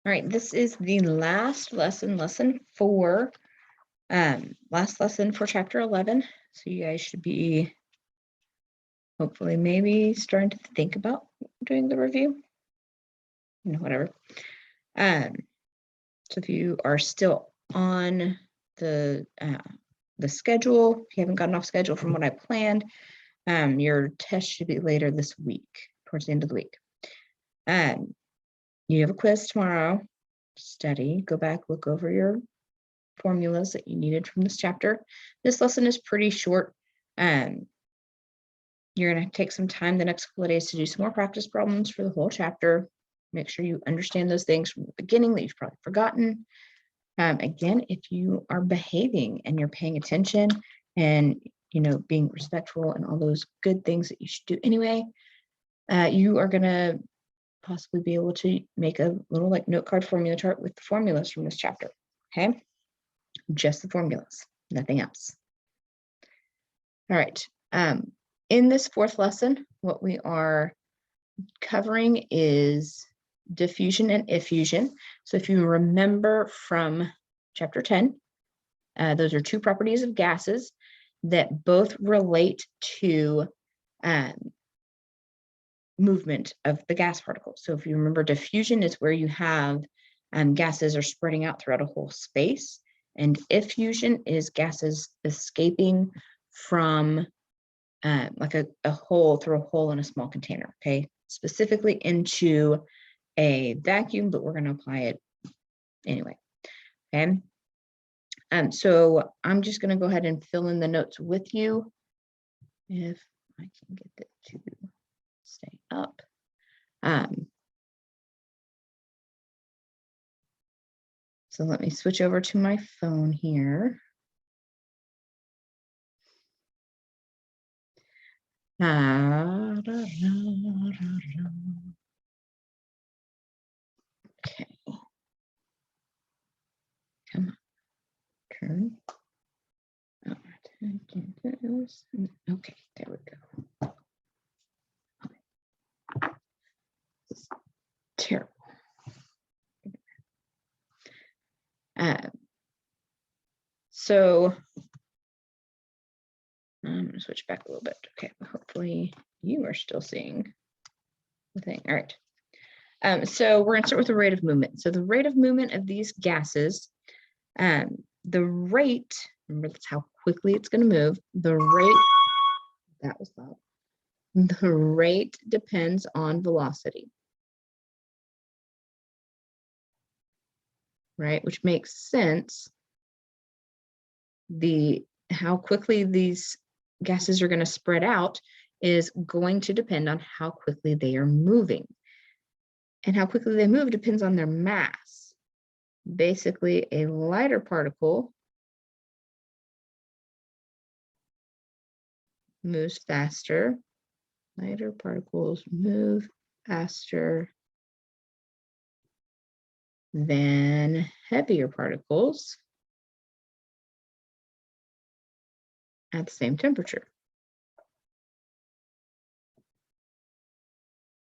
All right, this is the last lesson, lesson 4, last lesson for chapter 11. So you guys should be hopefully maybe starting to think about doing the review, whatever. So if you are still on the schedule, if you haven't gotten off schedule from what I planned, your test should be later this week, towards the end of the week. You have a quiz tomorrow. Study, go back, look over your formulas that you needed from this chapter. This lesson is pretty short. You're going to take some time the next couple of days to do some more practice problems for the whole chapter. Make sure you understand those things from the beginning that you've probably forgotten. Again, if you are behaving and you're paying attention and being respectful and all those good things that you should do anyway, you are going to possibly be able to make a little like note card formula chart with the formulas from this chapter. Okay, just the formulas, nothing else. All right. In this 4th lesson, what we are covering is diffusion and effusion. So if you remember from chapter 10, those are 2 properties of gases that both relate to movement of the gas particles. So if you remember, diffusion is where you have gases are spreading out throughout a whole space, and effusion is gases escaping from like a hole, through a hole in a small container, okay? Specifically into a vacuum, but we're going to apply it anyway, okay? So I'm just going to go ahead and fill in the notes with you if I can get it to stay up. So let me switch over to my phone here. Okay. Come on. Turn. Okay, there we go. Terrible. So I'm going to switch back a little bit. Okay, hopefully you are still seeing the thing. All right. So we're going to start with the rate of movement. So the rate of movement of these gases, the rate, remember that's how quickly it's going to move. The rate, that was loud. The rate depends on velocity, right? Which makes sense. How quickly these gases are going to spread out is going to depend on how quickly they are moving. And how quickly they move depends on their mass. Basically, a lighter particle moves faster. Lighter particles move faster than heavier particles at the same temperature.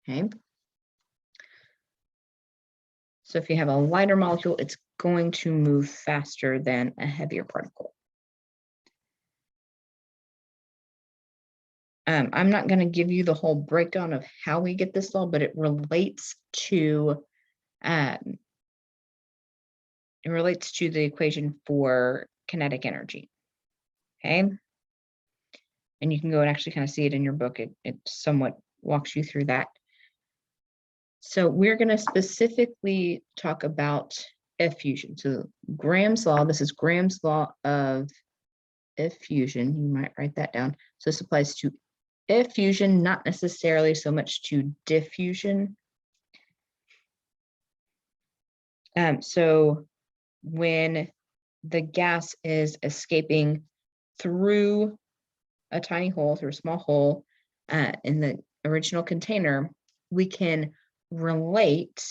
Okay. So if you have a lighter molecule, it's going to move faster than a heavier particle. I'm not going to give you the whole breakdown of how we get this law, but it relates to the equation for kinetic energy. Okay. And you can go and actually kind of see it in your book. It somewhat walks you through that. So we're going to specifically talk about effusion. So Graham's law, this is Graham's law of effusion. You might write that down. So this applies to effusion, not necessarily so much to diffusion. So when the gas is escaping through a tiny hole, through a small hole in the original container, we can relate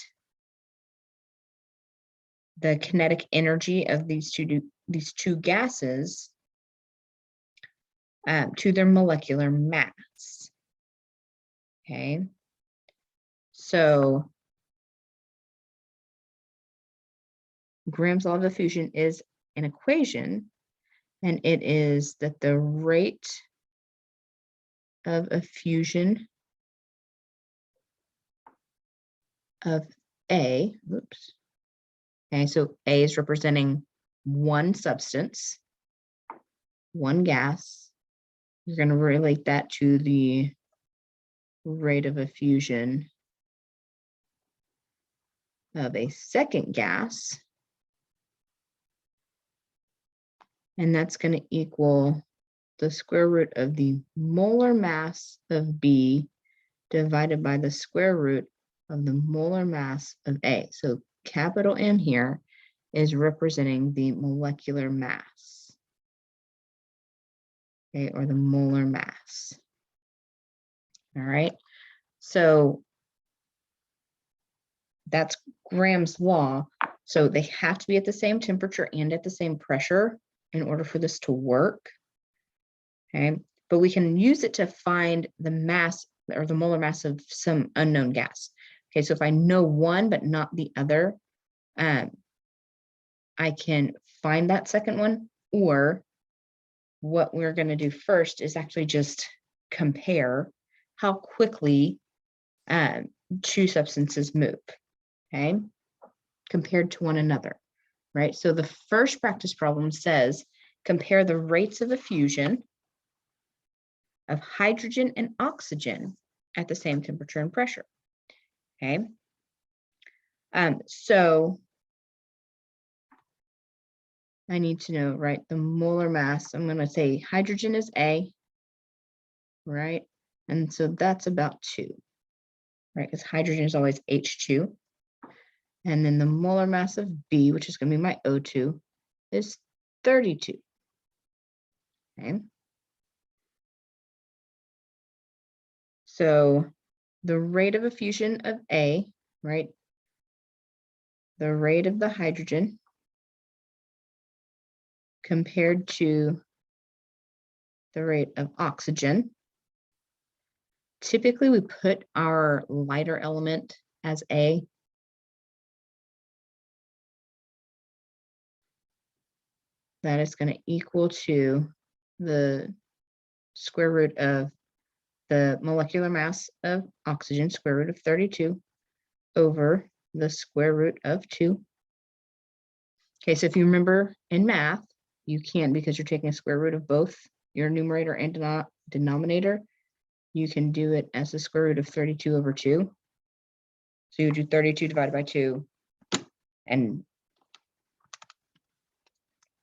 the kinetic energy of these two gases to their molecular mass. Okay, so Graham's law of diffusion is an equation, and it is that the rate of effusion of A, oops. Okay, so A is representing one substance, one gas. You're going to relate that to the rate of effusion of a second gas. And that's going to equal the square root of the molar mass of B divided by the square root of the molar mass of A. So capital M here is representing the molecular mass, okay, or the molar mass. All right, so that's Graham's law. So they have to be at the same temperature and at the same pressure in order for this to work. Okay, but we can use it to find the mass or the molar mass of some unknown gas. Okay, so if I know one but not the other, I can find that second one, or what we're going to do first is actually just compare how quickly two substances move, okay, compared to one another, right? So the first practice problem says, compare the rates of effusion of hydrogen and oxygen at the same temperature and pressure, okay? So I need to know, right, the molar mass. I'm going to say hydrogen is A, right? And so that's about 2, right? Because hydrogen is always H2. And then the molar mass of B, which is going to be my O2, is 32. Okay. So the rate of effusion of A, right? The rate of the hydrogen compared to the rate of oxygen. Typically, we put our lighter element as A. That is going to equal to the square root of the molecular mass of oxygen, square root of 32, over the square root of 2. Okay, so if you remember in math, you can, because you're taking a square root of both your numerator and denominator, you can do it as the square root of 32 over 2. So you would do 32 divided by 2, and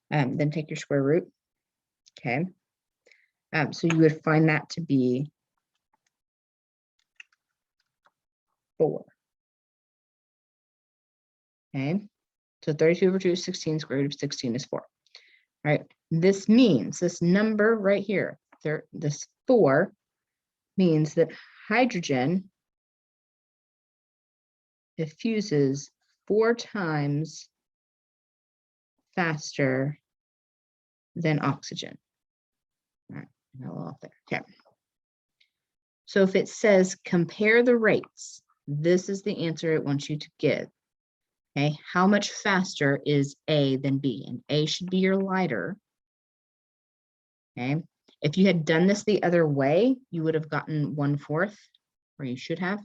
then take your square root. Okay. So you would find that to be 4. Okay. So 32 over 2 is 16, square root of 16 is 4. All right. This means this number right here, this 4 means that hydrogen diffuses 4 times faster than oxygen. All right, a little off there. Okay. So if it says compare the rates, this is the answer it wants you to give. Okay, how much faster is A than B? And A should be your lighter. Okay, if you had done this the other way, you would have gotten 1/4, or you should have.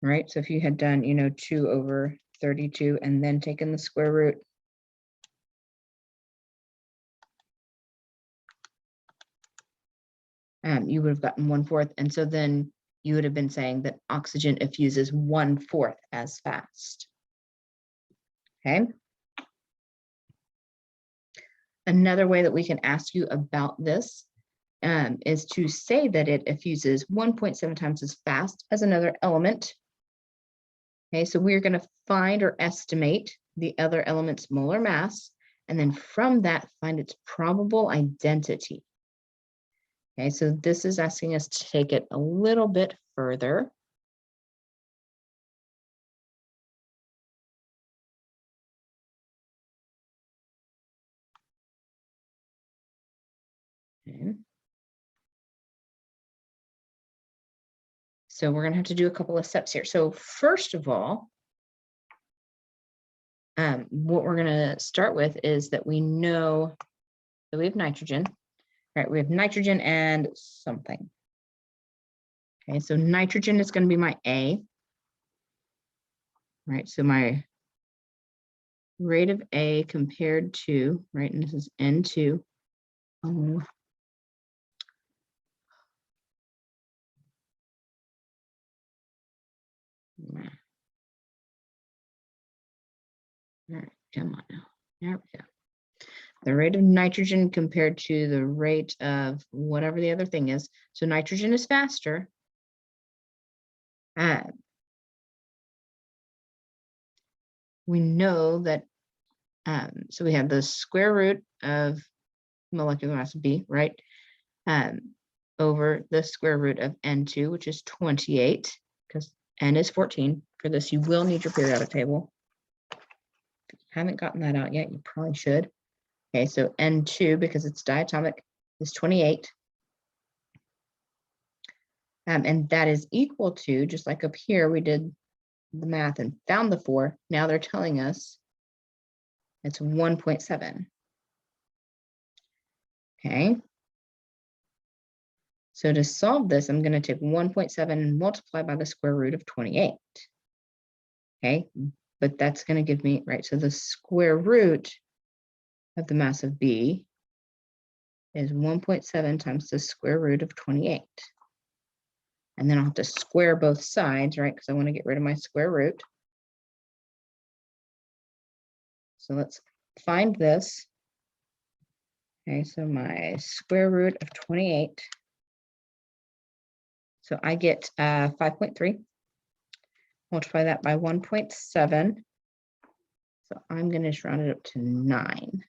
Right, so if you had done, 2 over 32 and then taken the square root, you would have gotten 1/4. And so then you would have been saying that oxygen effuses 1/4 as fast. Okay. Another way that we can ask you about this is to say that it effuses 1.7 times as fast as another element. Okay, so we're going to find or estimate the other element's molar mass, and then from that, find its probable identity. Okay, so this is asking us to take it a little bit further. Okay. So we're going to have to do a couple of steps here. So first of all, what we're going to start with is that we know that we have nitrogen, right? We have nitrogen and something. Okay, so nitrogen is going to be my A, right? So my rate of A compared to, right, and this is N2. Oh, all right, come on now. There we go. The rate of nitrogen compared to the rate of whatever the other thing is. So nitrogen is faster. We know that, so we have the square root of molecular mass of B, right? Over the square root of N2, which is 28, because N is 14. For this, you will need your periodic table. If you haven't gotten that out yet, you probably should. Okay, so N2, because it's diatomic, is 28. And that is equal to, just like up here, we did the math and found the 4. Now they're telling us it's 1.7. Okay. So to solve this, I'm going to take 1.7 and multiply by the square root of 28. Okay, but that's going to give me, right, so the square root of the mass of B is 1.7 times the square root of 28. And then I'll have to square both sides, right, because I want to get rid of my square root. So let's find this. Okay, so my square root of 28. So I get 5.3. Multiply that by 1.7. So I'm going to just round it up to 9.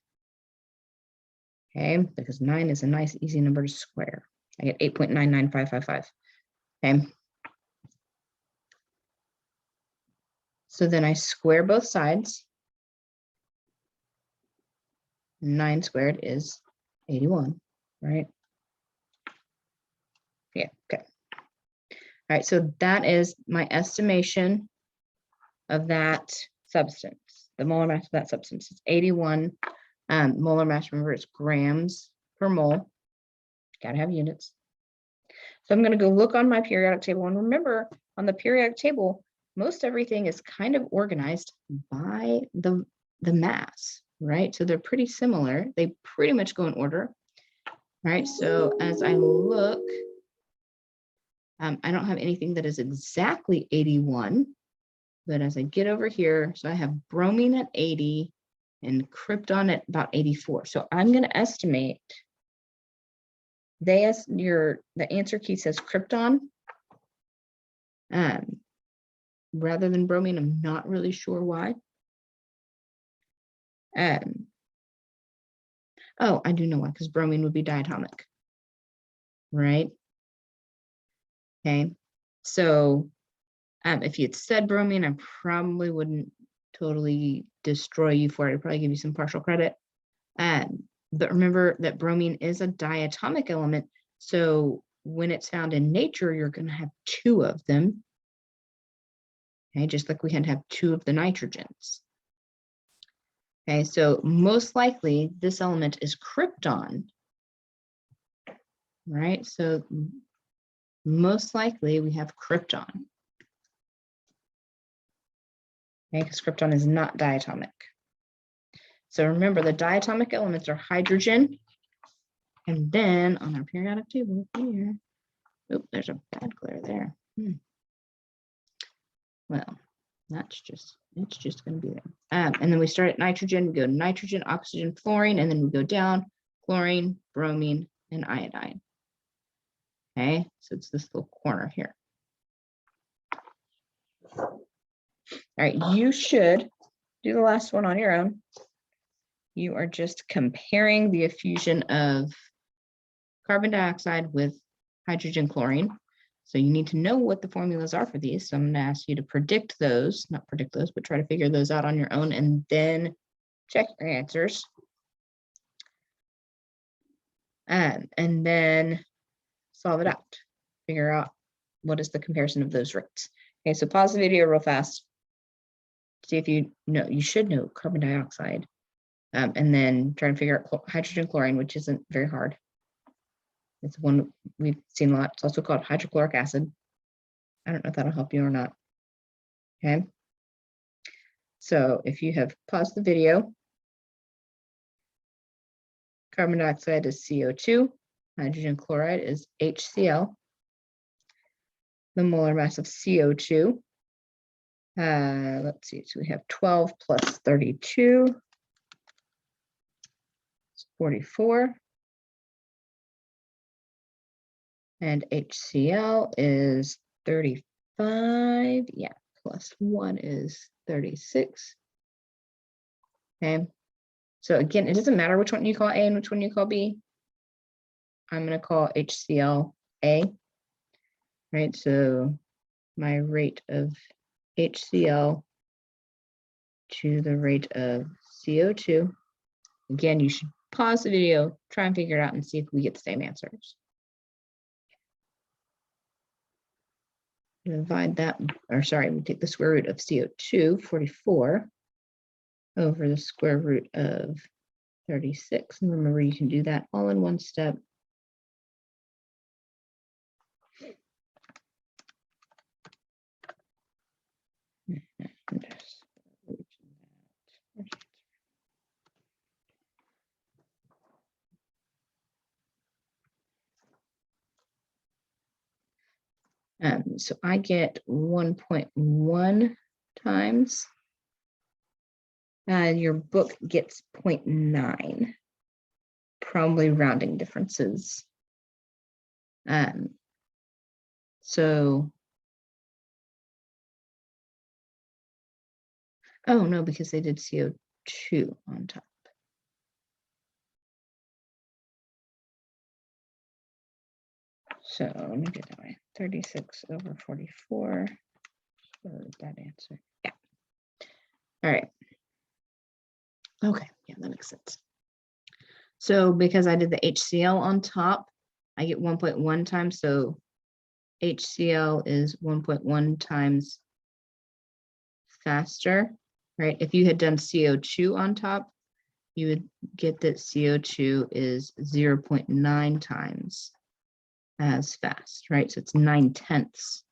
Okay, because 9 is a nice, easy number to square. I get 8.99555. Okay. So then I square both sides. 9 squared is 81, right? Yeah, okay. All right, so that is my estimation of that substance, the molar mass of that substance. It's 81 molar mass. Remember, it's grams per mole. Gotta have units. So I'm going to go look on my periodic table. And remember, on the periodic table, most everything is kind of organized by the mass, right? So they're pretty similar. They pretty much go in order, right? So as I look, I don't have anything that is exactly 81, but as I get over here, so I have bromine at 80 and krypton at about 84. So I'm going to estimate, the answer key says krypton rather than bromine. I'm not really sure why. Oh, I do know why, because bromine would be diatomic, right? Okay, so if you had said bromine, I probably wouldn't totally destroy you for it. I'd probably give you some partial credit. But remember that bromine is a diatomic element. So when it's found in nature, you're going to have 2 of them. Okay, just like we had to have 2 of the nitrogens. Okay, so most likely this element is krypton, right? So most likely we have krypton. Okay, because krypton is not diatomic. So remember, the diatomic elements are hydrogen, and then on our periodic table here, oh, there's a bad glare there. Well, it's just going to be there. And then we start at nitrogen. We go nitrogen, oxygen, fluorine, and then we go down chlorine, bromine, and iodine. Okay, so it's this little corner here. All right, you should do the last one on your own. You are just comparing the effusion of carbon dioxide with hydrogen chlorine. So you need to know what the formulas are for these. So I'm going to ask you to predict those, not predict those, but try to figure those out on your own and then check your answers. And then solve it out. Figure out what is the comparison of those rates. Okay, so pause the video real fast. See if you know, you should know carbon dioxide. And then try and figure out hydrogen chlorine, which isn't very hard. It's one we've seen a lot. It's also called hydrochloric acid. I don't know if that'll help you or not. Okay. So if you have paused the video, carbon dioxide is CO2, hydrogen chloride is HCl. The molar mass of CO2, let's see, so we have 12 plus 32, it's 44. And HCl is 35, yeah, plus 1 is 36. Okay, so again, it doesn't matter which one you call A and which one you call B. I'm going to call HCl A, right? So my rate of HCl to the rate of CO2. Again, you should pause the video, try and figure it out and see if we get the same answers. Divide that, or sorry, we take the square root of CO2, 44, over the square root of 36. And remember, you can do that all in one step. So I get 1.1 times. Your book gets 0.9, probably rounding differences. So, oh no, because they did CO2 on top. So let me do it that way. 36 over 44. So that answer. Yeah. All right. Okay. Yeah, that makes sense. So because I did the HCl on top, I get 1.1 times. So HCl is 1.1 times faster, right? If you had done CO2 on top, you would get that CO2 is 0.9 times as fast, right? So it's 9/10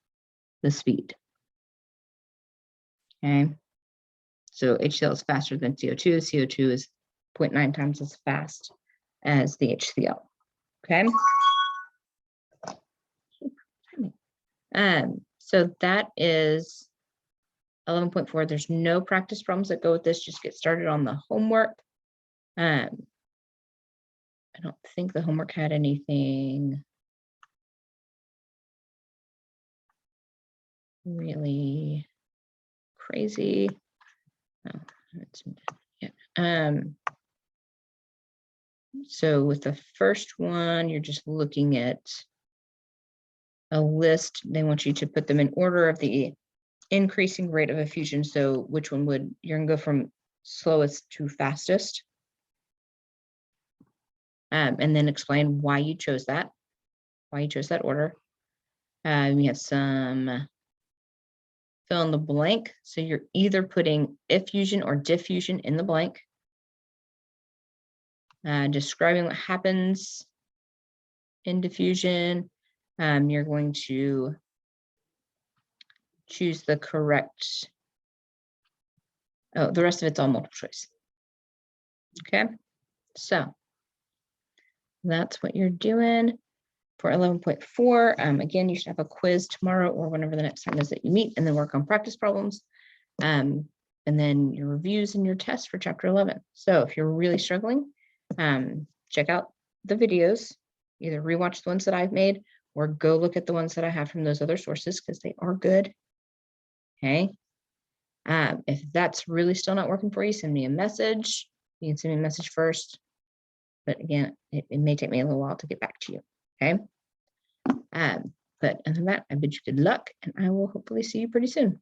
the speed. Okay. So HCl is faster than CO2. CO2 is 0.9 times as fast as the HCl. Okay. So that is 11.4. There's no practice problems that go with this. Just get started on the homework. I don't think the homework had anything really crazy. Oh, yeah. So with the first one, you're just looking at a list. They want you to put them in order of the increasing rate of effusion. So which one would, you're gonna go from slowest to fastest. And then explain why you chose that order. We have some fill in the blank. So you're either putting effusion or diffusion in the blank. Describing what happens in diffusion. You're going to choose the correct, oh, the rest of it's all multiple choice. Okay, so that's what you're doing for 11.4. Again, you should have a quiz tomorrow or whenever the next time is that you meet, and then work on practice problems. And then your reviews and your tests for chapter 11. So if you're really struggling, check out the videos, either rewatch the ones that I've made or go look at the ones that I have from those other sources because they are good. Okay. If that's really still not working for you, send me a message. You can send me a message first. But again, it may take me a little while to get back to you. Okay. But other than that, I bid you good luck, and I will hopefully see you pretty soon.